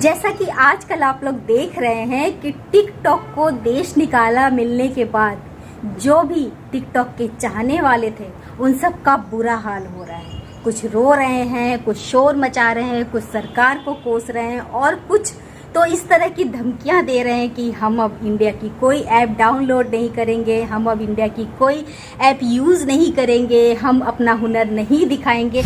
जैसा कि आजकल आप लोग देख रहे हैं कि टिकटॉक को देश निकाला मिलने के बाद जो भी टिकटॉक के चाहने वाले थे उन सब का बुरा हाल हो रहा है। कुछ रो रहे हैं, कुछ शोर मचा रहे हैं, कुछ सरकार को कोस रहे हैं और कुछ तो इस तरह की धमकियां दे रहे हैं कि हम अब इंडिया की कोई ऐप डाउनलोड नहीं करेंगे, हम अब इंडिया की कोई ऐप यूज़ नहीं करेंगे, हम अपना हुनर नहीं दिखाएंगे।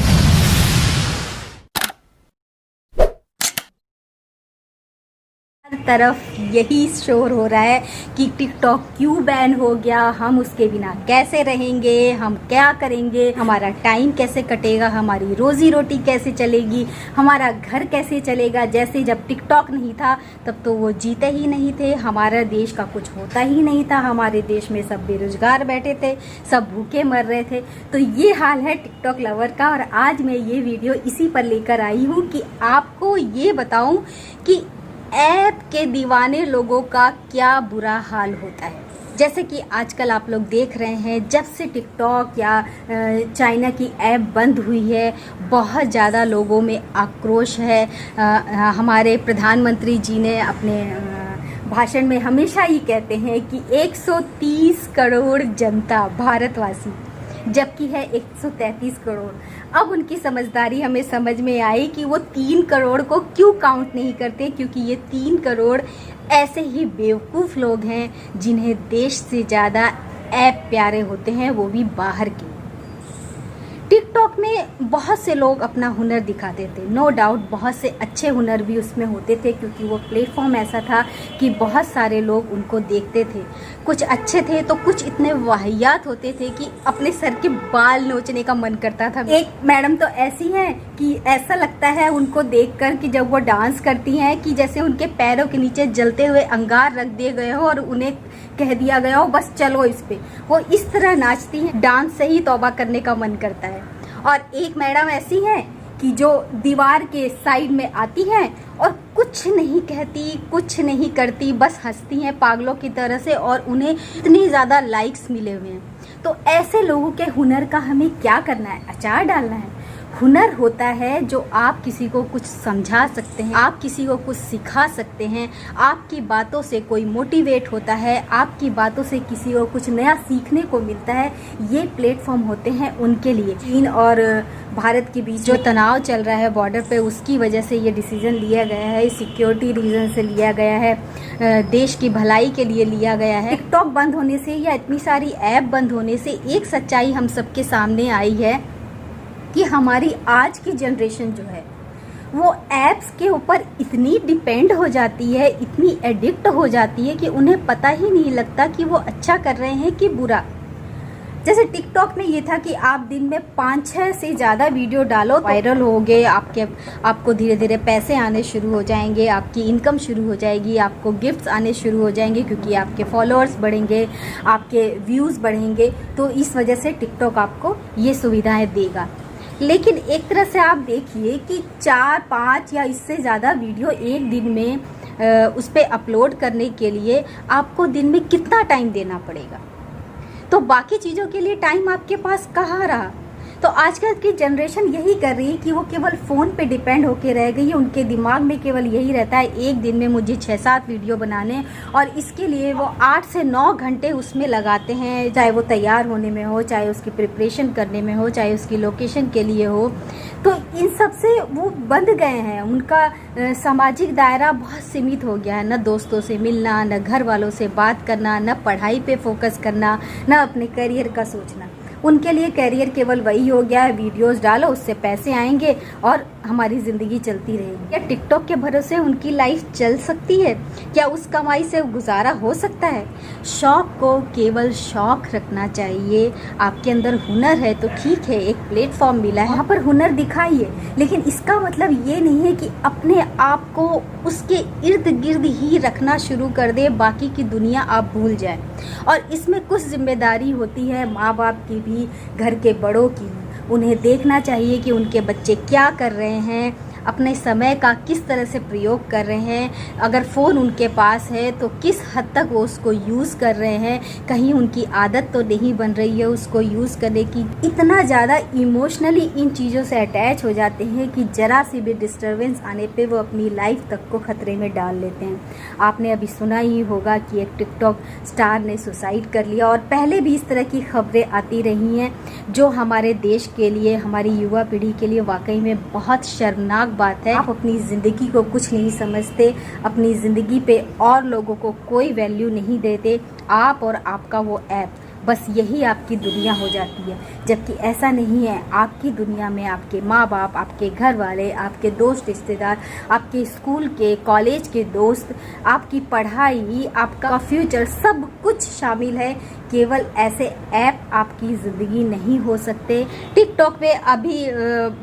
हर तरफ यही शोर हो रहा है कि टिकटॉक क्यों बैन हो गया, हम उसके बिना कैसे रहेंगे, हम क्या करेंगे, हमारा टाइम कैसे कटेगा, हमारी रोजी रोटी कैसे चलेगी, हमारा घर कैसे चलेगा। जैसे जब टिकटॉक नहीं था तब तो वो जीते ही नहीं थे, हमारा देश का कुछ होता ही नहीं था, हमारे देश में सब बेरोजगार बैठे थे, सब भूखे मर रहे थे। तो ये हाल है टिकटॉक लवर का और आज मैं ये वीडियो इसी पर लेकर आई हूँ कि आपको ये बताऊँ कि ऐप के दीवाने लोगों का क्या बुरा हाल होता है। जैसे कि आजकल आप लोग देख रहे हैं, जब से टिकटॉक या चाइना की ऐप बंद हुई है बहुत ज़्यादा लोगों में आक्रोश है। हमारे प्रधानमंत्री जी ने अपने भाषण में हमेशा ही कहते हैं कि 130 करोड़ जनता भारतवासी, जबकि है 133 करोड़। अब उनकी समझदारी हमें समझ में आई कि वो 3 करोड़ को क्यों काउंट नहीं करते, क्योंकि ये 3 करोड़ ऐसे ही बेवकूफ़ लोग हैं जिन्हें देश से ज़्यादा ऐप प्यारे होते हैं, वो भी बाहर के। टिकटॉक में बहुत से लोग अपना हुनर दिखाते थे, नो डाउट बहुत से अच्छे हुनर भी उसमें होते थे, क्योंकि वो प्लेटफॉर्म ऐसा था कि बहुत सारे लोग उनको देखते थे। कुछ अच्छे थे तो कुछ इतने वाहियात होते थे कि अपने सर के बाल नोचने का मन करता था। एक मैडम तो ऐसी हैं कि ऐसा लगता है उनको देखकर कि जब वो डांस करती हैं कि जैसे उनके पैरों के नीचे जलते हुए अंगार रख दिए गए हो और उन्हें कह दिया गया हो बस चलो इस पे। वो इस तरह नाचती हैं, डांस से ही तौबा करने का मन करता है। और एक मैडम ऐसी हैं कि जो दीवार के साइड में आती हैं और कुछ नहीं कहती, कुछ नहीं करती, बस हंसती हैं पागलों की तरह से और उन्हें इतनी ज़्यादा लाइक्स मिले हुए हैं। तो ऐसे लोगों के हुनर का हमें क्या करना है? अचार डालना है। हुनर होता है जो आप किसी को कुछ समझा सकते हैं, आप किसी को कुछ सिखा सकते हैं, आपकी बातों से कोई मोटिवेट होता है, आपकी बातों से किसी को कुछ नया सीखने को मिलता है। ये प्लेटफॉर्म होते हैं उनके लिए। चीन और भारत के बीच जो तनाव चल रहा है बॉर्डर पे, उसकी वजह से ये डिसीजन लिया गया है, सिक्योरिटी रीजन से लिया गया है, देश की भलाई के लिए लिया गया है। टिकटॉक बंद होने से या इतनी सारी ऐप बंद होने से एक सच्चाई हम सबके सामने आई है कि हमारी आज की जनरेशन जो है वो ऐप्स के ऊपर इतनी डिपेंड हो जाती है, इतनी एडिक्ट हो जाती है कि उन्हें पता ही नहीं लगता कि वो अच्छा कर रहे हैं कि बुरा। जैसे टिकटॉक में ये था कि आप दिन में 5-6 से ज़्यादा वीडियो डालो, वायरल होगे, आपको धीरे धीरे पैसे आने शुरू हो जाएंगे, आपकी इनकम शुरू हो जाएगी, आपको गिफ्ट्स आने शुरू हो जाएंगे क्योंकि आपके फॉलोअर्स बढ़ेंगे, आपके व्यूज़ बढ़ेंगे। तो इस वजह से टिकटॉक आपको ये सुविधाएँ देगा। लेकिन एक तरह से आप देखिए कि 4-5 या इससे ज़्यादा वीडियो एक दिन में उस पर अपलोड करने के लिए आपको दिन में कितना टाइम देना पड़ेगा। तो बाकी चीज़ों के लिए टाइम आपके पास कहाँ रहा? तो आजकल की जनरेशन यही कर रही है कि वो केवल फ़ोन पे डिपेंड होके रह गई है। उनके दिमाग में केवल यही रहता है एक दिन में मुझे 6-7 वीडियो बनाने, और इसके लिए वो 8 से 9 घंटे उसमें लगाते हैं, चाहे वो तैयार होने में हो, चाहे उसकी प्रिपरेशन करने में हो, चाहे उसकी लोकेशन के लिए हो। तो इन सब से वो बंध गए हैं, उनका सामाजिक दायरा बहुत सीमित हो गया है। न दोस्तों से मिलना, न घर वालों से बात करना, न पढ़ाई पे फोकस करना, न अपने करियर का सोचना। उनके लिए करियर केवल वही हो गया है, वीडियोस डालो उससे पैसे आएंगे और हमारी ज़िंदगी चलती रहेगी। क्या टिकटॉक के भरोसे उनकी लाइफ चल सकती है? क्या उस कमाई से गुजारा हो सकता है? शौक को केवल शौक रखना चाहिए। आपके अंदर हुनर है तो ठीक है, एक प्लेटफॉर्म मिला है, वहाँ पर हुनर दिखाइए, लेकिन इसका मतलब ये नहीं है कि अपने आप को उसके इर्द गिर्द ही रखना शुरू कर दे, बाकी की दुनिया आप भूल जाए। और इसमें कुछ जिम्मेदारी होती है माँ बाप की भी, घर के बड़ों की। उन्हें देखना चाहिए कि उनके बच्चे क्या कर रहे हैं, अपने समय का किस तरह से प्रयोग कर रहे हैं, अगर फ़ोन उनके पास है तो किस हद तक वो उसको यूज़ कर रहे हैं, कहीं उनकी आदत तो नहीं बन रही है उसको यूज़ करने की। इतना ज़्यादा इमोशनली इन चीज़ों से अटैच हो जाते हैं कि ज़रा सी भी डिस्टर्बेंस आने पे वो अपनी लाइफ तक को ख़तरे में डाल लेते हैं। आपने अभी सुना ही होगा कि एक टिकटॉक स्टार ने सुसाइड कर लिया, और पहले भी इस तरह की खबरें आती रही हैं, जो हमारे देश के लिए, हमारी युवा पीढ़ी के लिए वाकई में बहुत शर्मनाक बात है। आप अपनी ज़िंदगी को कुछ नहीं समझते, अपनी ज़िंदगी पे और लोगों को कोई वैल्यू नहीं देते, आप और आपका वो ऐप, बस यही आपकी दुनिया हो जाती है। जबकि ऐसा नहीं है। आपकी दुनिया में आपके माँ बाप, आपके घर वाले, आपके दोस्त रिश्तेदार, आपके स्कूल के, कॉलेज के दोस्त, आपकी पढ़ाई, आपका फ्यूचर, सब कुछ शामिल है। केवल ऐसे ऐप आपकी ज़िंदगी नहीं हो सकते। टिकटॉक पे अभी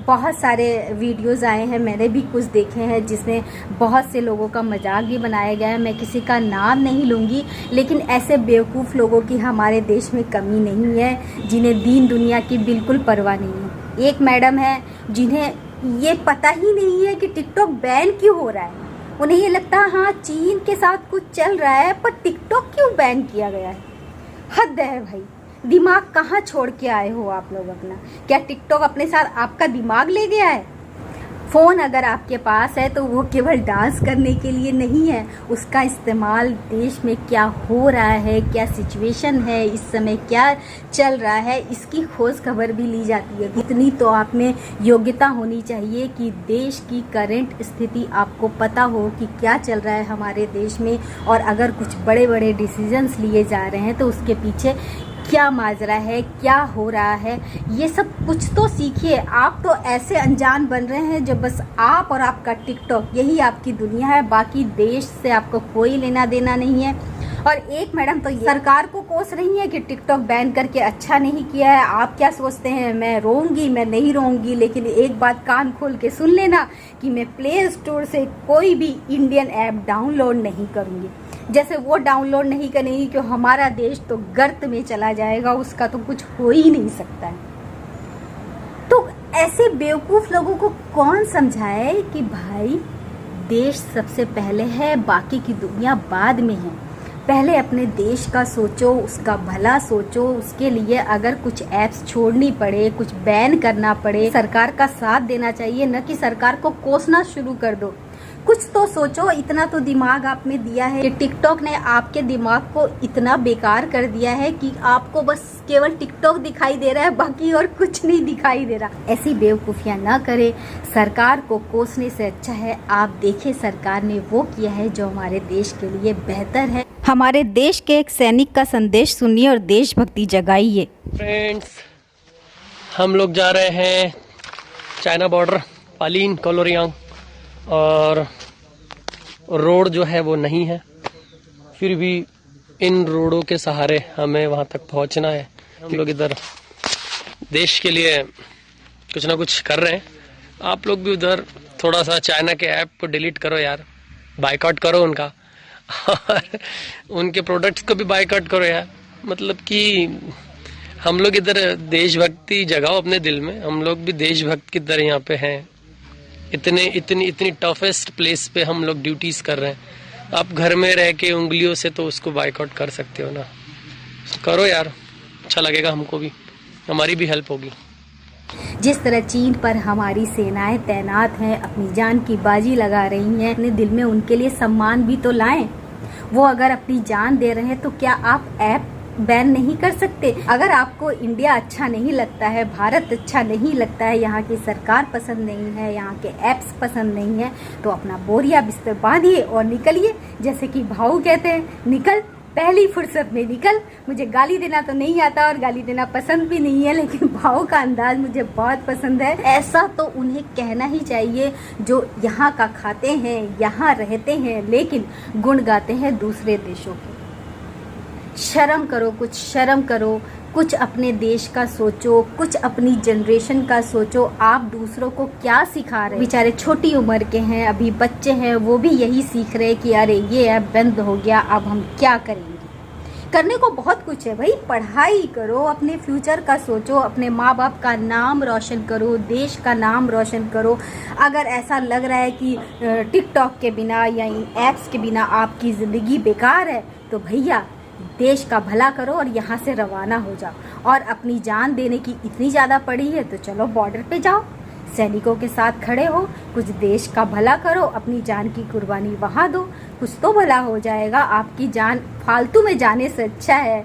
बहुत सारे वीडियोज़ आए हैं, मैंने भी कुछ देखे हैं, जिसमें बहुत से लोगों का मजाक भी बनाया गया है। मैं किसी का नाम नहीं लूँगी, लेकिन ऐसे बेवकूफ़ लोगों की हमारे देश में कमी नहीं है, जिन्हें दीन दुनिया की बिल्कुल परवाह नहीं है। एक मैडम है जिन्हें ये पता ही नहीं है कि टिकटॉक बैन क्यों हो रहा है। उन्हें ये लगता है हाँ चीन के साथ कुछ चल रहा है, पर टिकटॉक क्यों बैन किया गया है। हद है भाई, दिमाग कहाँ छोड़ के आए हो आप लोग अपना? क्या टिकटॉक अपने साथ आपका दिमाग ले गया है? फ़ोन अगर आपके पास है तो वो केवल डांस करने के लिए नहीं है, उसका इस्तेमाल देश में क्या हो रहा है, क्या सिचुएशन है, इस समय क्या चल रहा है, इसकी खोज खबर भी ली जाती है। इतनी तो आप में योग्यता होनी चाहिए कि देश की करंट स्थिति आपको पता हो कि क्या चल रहा है हमारे देश में, और अगर कुछ बड़े बड़े डिसीजंस लिए जा रहे हैं तो उसके पीछे क्या माजरा है, क्या हो रहा है, ये सब कुछ तो सीखिए। आप तो ऐसे अनजान बन रहे हैं जो बस आप और आपका टिकटॉक यही आपकी दुनिया है, बाकी देश से आपको कोई लेना देना नहीं है। और एक मैडम तो सरकार को कोस रही है कि टिकटॉक बैन करके अच्छा नहीं किया है। आप क्या सोचते हैं, मैं रोऊंगी? मैं नहीं रोऊंगी, लेकिन एक बात कान खोल के सुन लेना कि मैं प्ले स्टोर से कोई भी इंडियन ऐप डाउनलोड नहीं करूँगी। जैसे वो डाउनलोड नहीं करेंगी कि हमारा देश तो गर्त में चला जाएगा, उसका तो कुछ हो ही नहीं सकता है। तो ऐसे बेवकूफ़ लोगों को कौन समझाए कि भाई देश सबसे पहले है, बाकी की दुनिया बाद में है। पहले अपने देश का सोचो, उसका भला सोचो। उसके लिए अगर कुछ ऐप्स छोड़नी पड़े, कुछ बैन करना पड़े, सरकार का साथ देना चाहिए, न कि सरकार को कोसना शुरू कर दो। कुछ तो सोचो। इतना तो दिमाग आप में दिया है कि टिकटॉक ने आपके दिमाग को इतना बेकार कर दिया है कि आपको बस केवल टिकटॉक दिखाई दे रहा है, बाकी और कुछ नहीं दिखाई दे रहा। ऐसी बेवकूफ़ियाँ ना करें। सरकार को कोसने से अच्छा है आप देखें सरकार ने वो किया है जो हमारे देश के लिए बेहतर है। हमारे देश के एक सैनिक का संदेश सुनिए और देशभक्ति जगाइए। फ्रेंड्स, हम लोग जा रहे हैं चाइना बॉर्डर, पालीन कोलोरियांग, और रोड जो है वो नहीं है, फिर भी इन रोडों के सहारे हमें वहां तक पहुंचना है। हम लोग इधर देश के लिए कुछ ना कुछ कर रहे हैं। आप लोग भी उधर थोड़ा सा चाइना के ऐप को डिलीट करो यार, बायकॉट करो उनका और उनके प्रोडक्ट्स को भी बायकॉट करो यार। मतलब कि हम लोग इधर देशभक्ति जगाओ अपने दिल में, हम लोग भी देशभक्त की तरह यहाँ पे हैं। इतनी टफेस्ट प्लेस पे हम लोग ड्यूटीज कर रहे हैं। आप घर में रह के उंगलियों से तो उसको बायकॉट कर सकते हो ना, करो यार, अच्छा लगेगा, हमको भी, हमारी भी हेल्प होगी। जिस तरह चीन पर हमारी सेनाएं तैनात हैं, अपनी जान की बाजी लगा रही हैं, अपने दिल में उनके लिए सम्मान भी तो लाएं। वो अगर अपनी जान दे रहे हैं तो क्या आप ऐप बैन नहीं कर सकते? अगर आपको इंडिया अच्छा नहीं लगता है, भारत अच्छा नहीं लगता है, यहाँ की सरकार पसंद नहीं है, यहाँ के ऐप्स पसंद नहीं है, तो अपना बोरिया बिस्तर बांधिए और निकलिए। जैसे कि भाऊ कहते हैं, निकल, पहली फुर्सत में निकल। मुझे गाली देना तो नहीं आता और गाली देना पसंद भी नहीं है, लेकिन भाव का अंदाज मुझे बहुत पसंद है। ऐसा तो उन्हें कहना ही चाहिए जो यहाँ का खाते हैं, यहाँ रहते हैं, लेकिन गुण गाते हैं दूसरे देशों के। शर्म करो, कुछ शर्म करो, कुछ अपने देश का सोचो, कुछ अपनी जनरेशन का सोचो। आप दूसरों को क्या सिखा रहे हैं? बेचारे छोटी उम्र के हैं, अभी बच्चे हैं, वो भी यही सीख रहे हैं कि अरे ये ऐप बंद हो गया, अब हम क्या करेंगे। करने को बहुत कुछ है भाई, पढ़ाई करो, अपने फ्यूचर का सोचो, अपने माँ बाप का नाम रोशन करो, देश का नाम रोशन करो। अगर ऐसा लग रहा है कि टिकटॉक के बिना या इन ऐप्स के बिना आपकी ज़िंदगी बेकार है, तो भैया देश का भला करो और यहाँ से रवाना हो जाओ। और अपनी जान देने की इतनी ज़्यादा पड़ी है तो चलो बॉर्डर पे जाओ, सैनिकों के साथ खड़े हो, कुछ देश का भला करो, अपनी जान की कुर्बानी वहाँ दो, कुछ तो भला हो जाएगा। आपकी जान फालतू में जाने से अच्छा है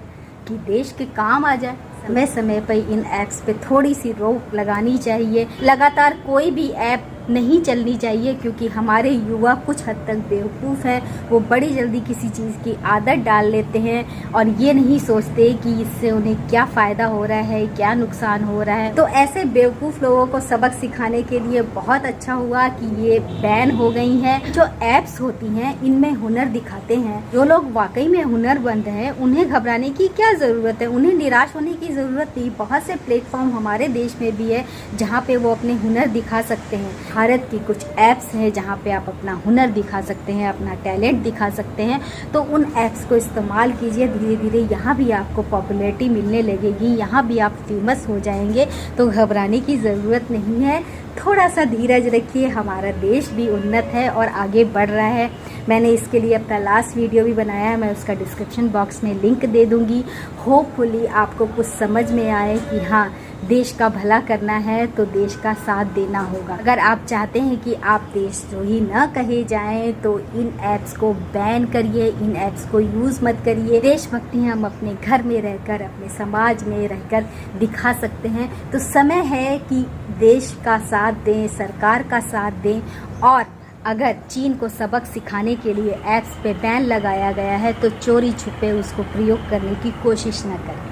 कि देश के काम आ जाए। समय समय पर इन ऐप्स पे थोड़ी सी रोक लगानी चाहिए। लगातार कोई भी ऐप नहीं चलनी चाहिए, क्योंकि हमारे युवा कुछ हद तक बेवकूफ़ हैं। वो बड़ी जल्दी किसी चीज़ की आदत डाल लेते हैं और ये नहीं सोचते कि इससे उन्हें क्या फ़ायदा हो रहा है, क्या नुकसान हो रहा है। तो ऐसे बेवकूफ़ लोगों को सबक सिखाने के लिए बहुत अच्छा हुआ कि ये बैन हो गई हैं। जो ऐप्स होती हैं इनमें हुनर दिखाते हैं, जो लोग वाकई में हुनरमंद हैं उन्हें घबराने की क्या ज़रूरत है, उन्हें निराश होने की ज़रूरत नहीं। बहुत से प्लेटफॉर्म हमारे देश में भी है जहाँ पे वो अपने हुनर दिखा सकते हैं। भारत की कुछ ऐप्स हैं जहाँ पे आप अपना हुनर दिखा सकते हैं, अपना टैलेंट दिखा सकते हैं। तो उन ऐप्स को इस्तेमाल कीजिए, धीरे धीरे यहाँ भी आपको पॉपुलैरिटी मिलने लगेगी, यहाँ भी आप फेमस हो जाएंगे। तो घबराने की ज़रूरत नहीं है, थोड़ा सा धीरज रखिए। हमारा देश भी उन्नत है और आगे बढ़ रहा है। मैंने इसके लिए अपना लास्ट वीडियो भी बनाया है, मैं उसका डिस्क्रिप्शन बॉक्स में लिंक दे दूँगी। होपफुली आपको कुछ समझ में आए कि हाँ, देश का भला करना है तो देश का साथ देना होगा। अगर आप चाहते हैं कि आप देशद्रोही न कहे जाएं तो इन ऐप्स को बैन करिए, इन ऐप्स को यूज़ मत करिए। देशभक्ति हम अपने घर में रहकर, अपने समाज में रहकर दिखा सकते हैं। तो समय है कि देश का साथ दें, सरकार का साथ दें। और अगर चीन को सबक सिखाने के लिए ऐप्स पे बैन लगाया गया है तो चोरी छुपे उसको प्रयोग करने की कोशिश न करें।